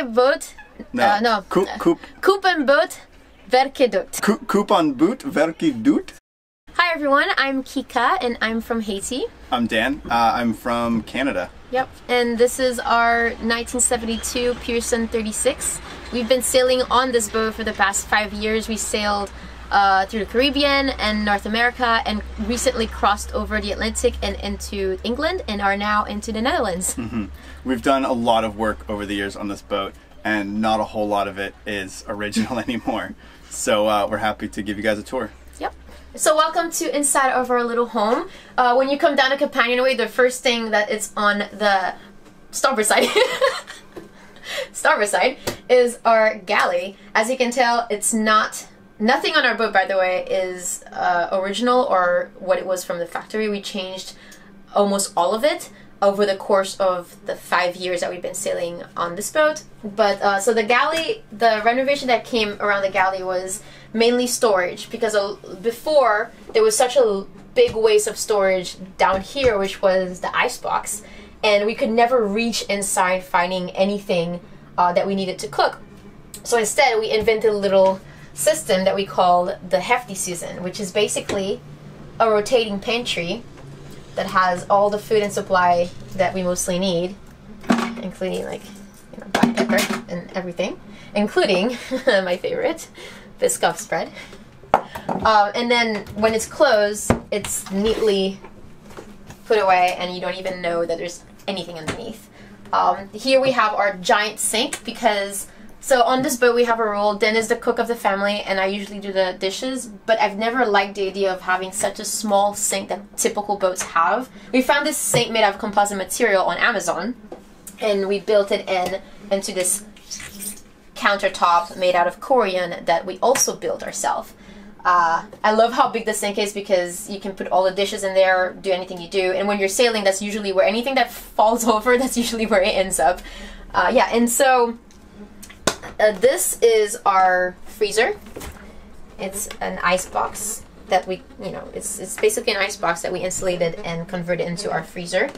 boot. No. Koop en boot, werke doet. Koop en boot, werke doet. Hi everyone, I'm Kika and I'm from Haiti. I'm Dan. I'm from Canada. Yep, and this is our 1972 Pearson 36. We've been sailing on this boat for the past 5 years. We sailed through the Caribbean and North America and recently crossed over the Atlantic and into England and are now into the Netherlands. Mm-hmm. We've done a lot of work over the years on this boat and not a whole lot of it is original anymore. So we're happy to give you guys a tour. Yep. So welcome to inside of our little home. When you come down the companionway, the first thing that is on the starboard side is our galley. As you can tell, it's nothing on our boat, by the way, is original or what it was from the factory. We changed almost all of it over the course of the 5 years that we've been sailing on this boat. But so the galley, the renovation that came around the galley was mainly storage, because before there was such a big waste of storage down here, which was the icebox, and we could never reach inside finding anything that we needed to cook. So instead we invented a little system that we called the hefty season, which is basically a rotating pantry that has all the food and supply that we mostly need, including like black pepper and everything, including my favorite, Biscoff spread. And then when it's closed, it's neatly put away and you don't even know that there's anything underneath. Here we have our giant sink, because so on this boat we have a rule: Dan is the cook of the family and I usually do the dishes, but I've never liked the idea of having such a small sink that typical boats have. We found this sink made out of composite material on Amazon and we built it into this countertop made out of Korean that we also built ourselves. I love how big the sink is because you can put all the dishes in there, do anything you do, and when you're sailing, that's usually where anything that falls over, that's usually where it ends up. Yeah, and so this is our freezer. It's an ice box that we, it's basically an ice box that we insulated and converted into our freezer.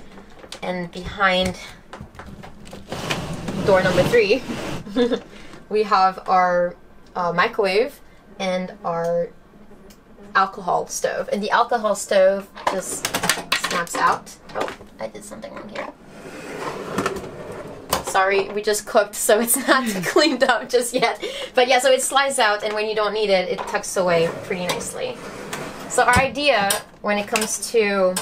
And behind door number 3, we have our microwave and our alcohol stove. And the alcohol stove just snaps out. Oh, I did something wrong here. Sorry, we just cooked, so it's not cleaned up just yet. But yeah, so it slides out, and when you don't need it, it tucks away pretty nicely. So our idea when it comes to...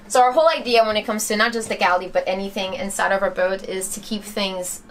So our whole idea when it comes to not just the galley, but anything inside of our boat is to keep things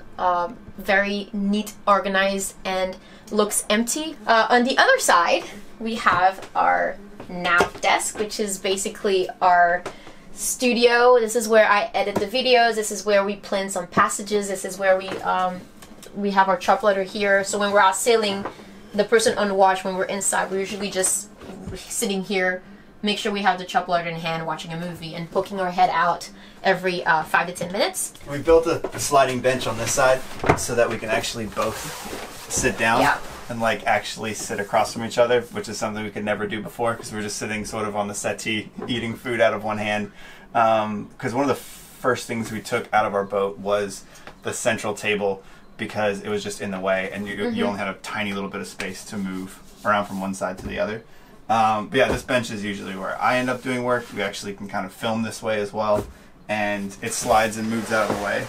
very neat, organized, and looks empty. On the other side, we have our nav desk, which is basically our studio. This is where I edit the videos. This is where we plan some passages. This is where we have our chop letter here. So when we're out sailing, the person on watch, when we're inside, we're usually just sitting here, make sure we have the chop letter in hand, watching a movie, and poking our head out every 5 to 10 minutes. We built a sliding bench on this side so that we can actually both sit down. Yeah. And like actually sit across from each other, which is something we could never do before because we were just sitting sort of on the settee eating food out of one hand. Because one of the first things we took out of our boat was the central table, because it was just in the way and you only had a tiny little bit of space to move around from one side to the other. But yeah, this bench is usually where I end up doing work. We actually can kind of film this way as well, and it slides and moves out of the way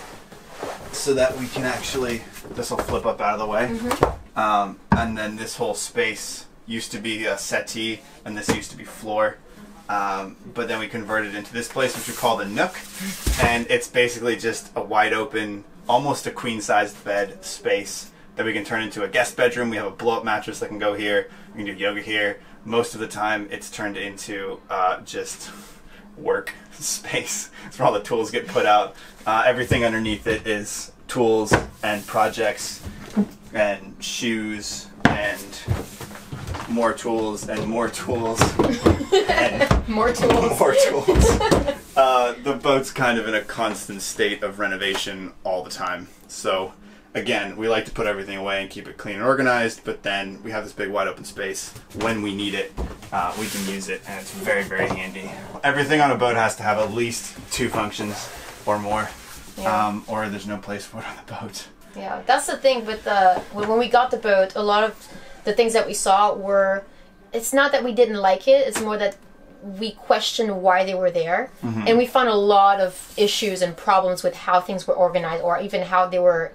so that we can actually, this will flip up out of the way. And then this whole space used to be a settee and this used to be floor. But then we converted into this place, which we call the Nook, and it's basically just a wide open, almost a queen-sized bed space that we can turn into a guest bedroom. We have a blow-up mattress that can go here. We can do yoga here. Most of the time it's turned into just work space. It's where all the tools get put out. Everything underneath it is tools and projects and shoes and more tools and more tools and more tools. More tools. The boat's kind of in a constant state of renovation all the time. So again, we like to put everything away and keep it clean and organized, but then we have this big wide open space. When we need it, we can use it, and it's very, very handy. Everything on a boat has to have at least 2 functions or more, or there's no place for it on the boat. Yeah, that's the thing with when we got the boat, a lot of the things that we saw were, it's not that we didn't like it, it's more that we questioned why they were there. And we found a lot of issues and problems with how things were organized, or even how they were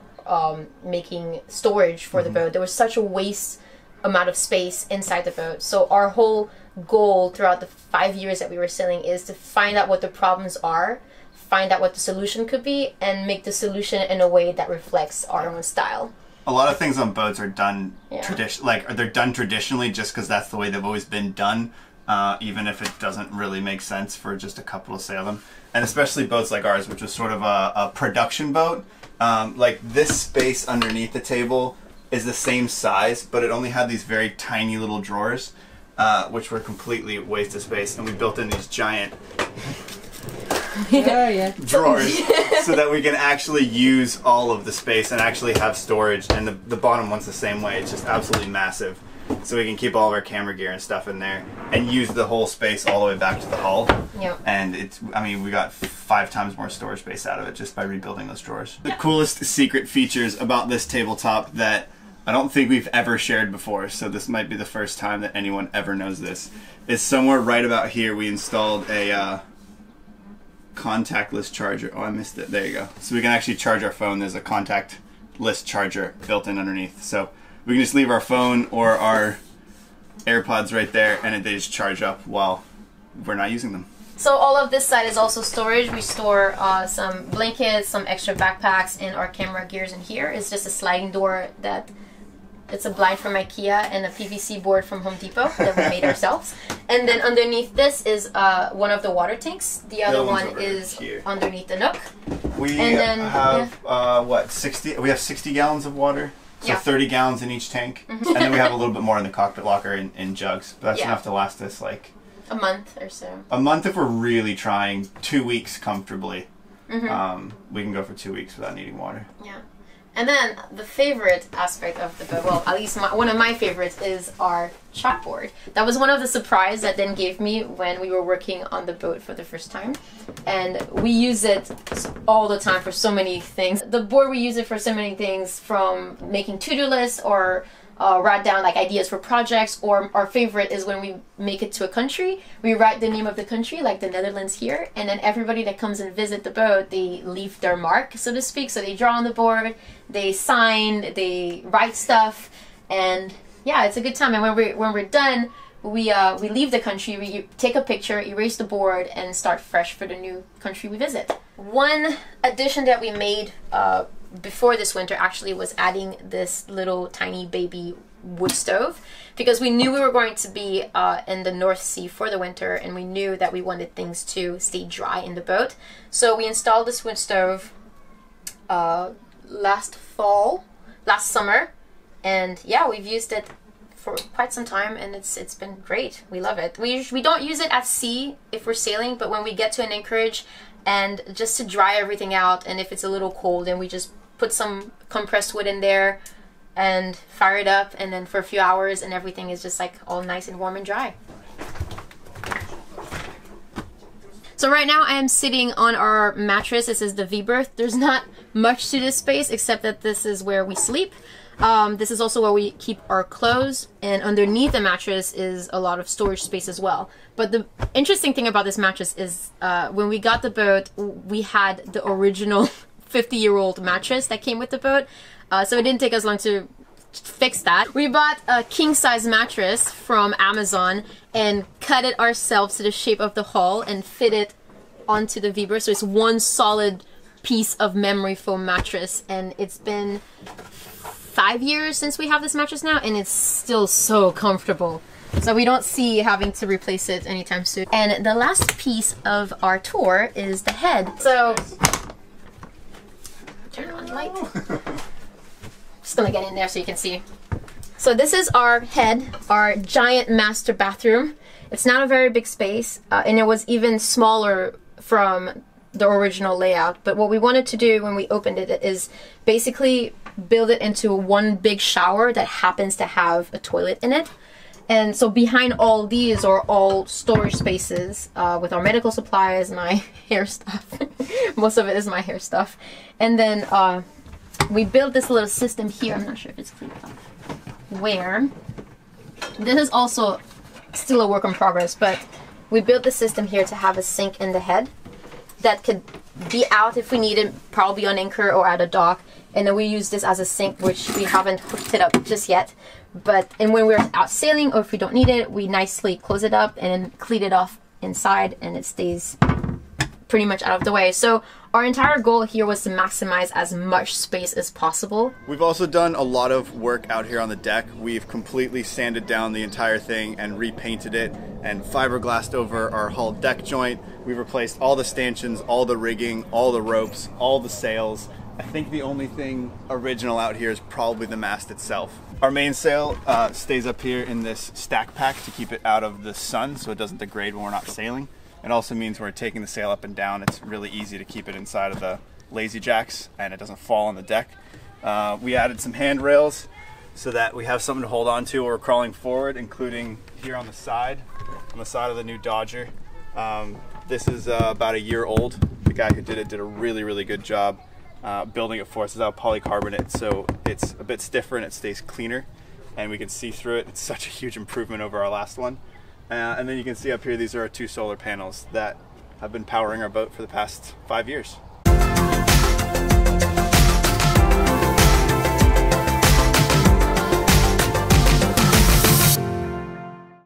making storage for the boat. There was such a waste amount of space inside the boat. So our whole goal throughout the 5 years that we were sailing is to find out what the problems are, find out what the solution could be, and make the solution in a way that reflects our own style. A lot of things on boats are done they're done traditionally just because that's the way they've always been done, even if it doesn't really make sense for just a couple to sail them. And especially boats like ours, which was sort of a production boat. Like this space underneath the table is the same size, but it only had these very tiny little drawers, which were completely waste of space. And we built in these giant drawers so that we can actually use all of the space and actually have storage. And the bottom one's the same way. It's just absolutely massive. So we can keep all of our camera gear and stuff in there and use the whole space all the way back to the hull. Yep. And it's, I mean, we got 5 times more storage space out of it just by rebuilding those drawers. The coolest secret features about this tabletop that I don't think we've ever shared before, so this might be the first time that anyone ever knows this, is somewhere right about here we installed a contactless charger. Oh, I missed it. There you go. So we can actually charge our phone. There's a contactless charger built in underneath. So we can just leave our phone or our AirPods right there, and they just charge up while we're not using them. So all of this side is also storage. We store some blankets, some extra backpacks, and our camera gears in here. It's just a sliding door that it's a blind from IKEA and a PVC board from Home Depot that we made ourselves. And then underneath this is one of the water tanks. The other one is underneath the Nook. We have what, 60? We have 60 gallons of water. So 30 gallons in each tank. And then we have a little bit more in the cockpit locker in jugs. But that's enough to last us like a month or so. A month if we're really trying. 2 weeks comfortably. We can go for 2 weeks without needing water. Yeah. And then the favorite aspect of the boat, well, at least one of my favorites, is our chalkboard. That was one of the surprises that Dan gave me when we were working on the boat for the first time. And we use it all the time for so many things. The board, we use it for so many things, from making to-do lists or write down like ideas for projects, or our favorite is when we make it to a country, we write the name of the country, like the Netherlands here, and then everybody that comes and visit the boat, they leave their mark, so to speak. So they draw on the board, they sign, they write stuff, and yeah, it's a good time. And when we're done, we leave the country, we take a picture, erase the board, and start fresh for the new country we visit. One addition that we made before this winter actually was adding this little tiny baby wood stove, because we knew we were going to be in the North Sea for the winter, and we knew that we wanted things to stay dry in the boat. So we installed this wood stove last summer, and yeah, we've used it for quite some time, and it's been great. We love it. We don't use it at sea if we're sailing, but when we get to an anchorage and just to dry everything out, and if it's a little cold, then we just put some compressed wood in there and fire it up, and then for a few hours, and everything is just like all nice and warm and dry. So right now I am sitting on our mattress. This is the V-berth. There's not much to this space except that this is where we sleep. This is also where we keep our clothes, and underneath the mattress is a lot of storage space as well. But the interesting thing about this mattress is when we got the boat, we had the original 50-year-old mattress that came with the boat, so it didn't take us long to fix that. We bought a king-size mattress from Amazon and cut it ourselves to the shape of the hull and fit it onto the V-berth, so it's one solid piece of memory foam mattress, and it's been 5 years since we have this mattress now, and it's still so comfortable. So we don't see having to replace it anytime soon. And the last piece of our tour is the head. So turn on the light. Just gonna get in there so you can see. So this is our head, our giant master bathroom. It's not a very big space, and it was even smaller from the original layout. But what we wanted to do when we opened it is basically build it into one big shower that happens to have a toilet in it. And so behind all these are all storage spaces with our medical supplies, my hair stuff. Most of it is my hair stuff. And then we built this little system here. I'm not sure if it's clipped up. Where this is also still a work in progress, but we built the system here to have a sink in the head that could be out if we need it, probably on anchor or at a dock. And then we use this as a sink, which we haven't hooked it up just yet. And when we're out sailing, or if we don't need it, we nicely close it up and then clean it off inside, and it stays pretty much out of the way. So our entire goal here was to maximize as much space as possible. We've also done a lot of work out here on the deck. We've completely sanded down the entire thing and repainted it and fiberglassed over our hull deck joint. We've replaced all the stanchions, all the rigging, all the ropes, all the sails. I think the only thing original out here is probably the mast itself. Our mainsail stays up here in this stack pack to keep it out of the sun so it doesn't degrade when we're not sailing. It also means when we're taking the sail up and down, it's really easy to keep it inside of the lazy jacks and it doesn't fall on the deck. We added some handrails so that we have something to hold on to when we're crawling forward, including here on the side of the new Dodger. This is about a year old. The guy who did it did a really good job building it for us. It's out of polycarbonate, so it's a bit stiffer and it stays cleaner, and we can see through it. It's such a huge improvement over our last one. And then you can see up here, these are our 2 solar panels that have been powering our boat for the past 5 years.